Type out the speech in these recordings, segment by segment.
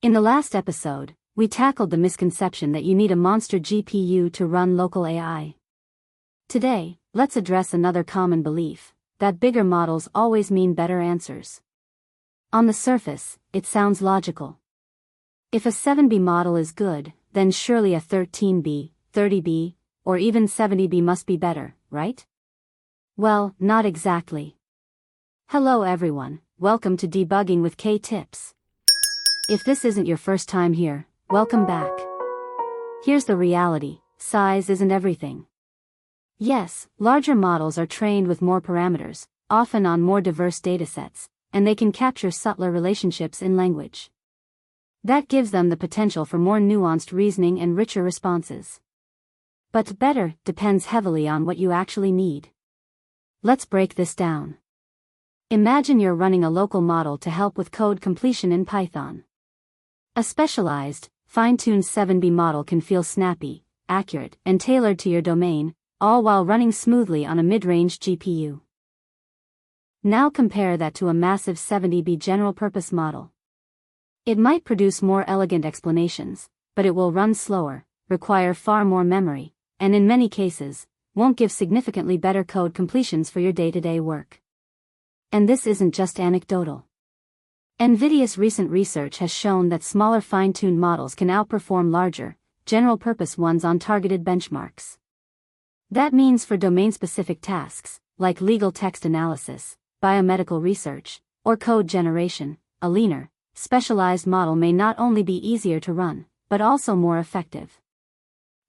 In the last episode, we tackled the misconception that you need a monster GPU to run local AI. Today, let's address another common belief, that bigger models always mean better answers. On the surface, it sounds logical. If a 7B model is good, then surely a 13B, 30B, or even 70B must be better, right? Well, not exactly. Hello everyone, welcome to Debugging with K Tips. If this isn't your first time here, welcome back. Here's the reality, size isn't everything. Yes, larger models are trained with more parameters, often on more diverse datasets, and they can capture subtler relationships in language. That gives them the potential for more nuanced reasoning and richer responses. But better depends heavily on what you actually need. Let's break this down. Imagine you're running a local model to help with code completion in Python. A specialized, fine-tuned 7B model can feel snappy, accurate, and tailored to your domain, all while running smoothly on a mid-range GPU. Now compare that to a massive 70B general-purpose model. It might produce more elegant explanations, but it will run slower, require far more memory, and in many cases, won't give significantly better code completions for your day-to-day work. And this isn't just anecdotal. NVIDIA's recent research has shown that smaller fine-tuned models can outperform larger, general-purpose ones on targeted benchmarks. That means for domain-specific tasks, like legal text analysis, biomedical research, or code generation, a leaner, specialized model may not only be easier to run, but also more effective.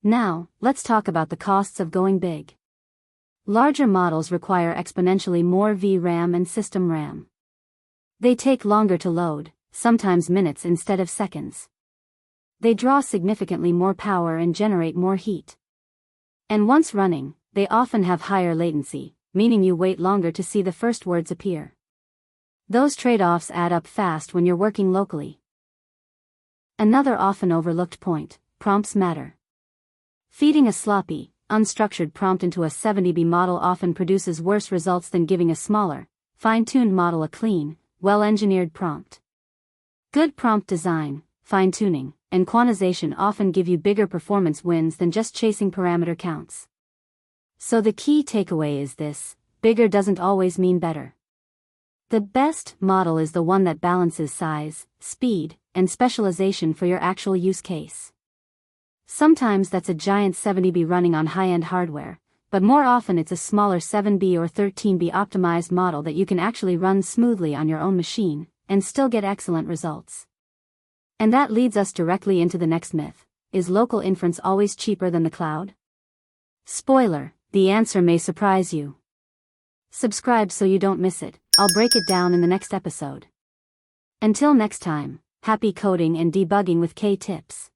Now, let's talk about the costs of going big. Larger models require exponentially more VRAM and system RAM. They take longer to load, sometimes minutes instead of seconds. They draw significantly more power and generate more heat. And once running, they often have higher latency, meaning you wait longer to see the first words appear. Those trade-offs add up fast when you're working locally. Another often overlooked point, prompts matter. Feeding a sloppy, unstructured prompt into a 70B model often produces worse results than giving a smaller, fine-tuned model a clean, well-engineered prompt. Good prompt design, fine-tuning, and quantization often give you bigger performance wins than just chasing parameter counts. So the key takeaway is this: bigger doesn't always mean better. The best model is the one that balances size, speed, and specialization for your actual use case. Sometimes that's a giant 70B running on high-end hardware, but more often it's a smaller 7B or 13B optimized model that you can actually run smoothly on your own machine, and still get excellent results. And that leads us directly into the next myth: is local inference always cheaper than the cloud? Spoiler, the answer may surprise you. Subscribe so you don't miss it. I'll break it down in the next episode. Until next time, happy coding and debugging with K Tips.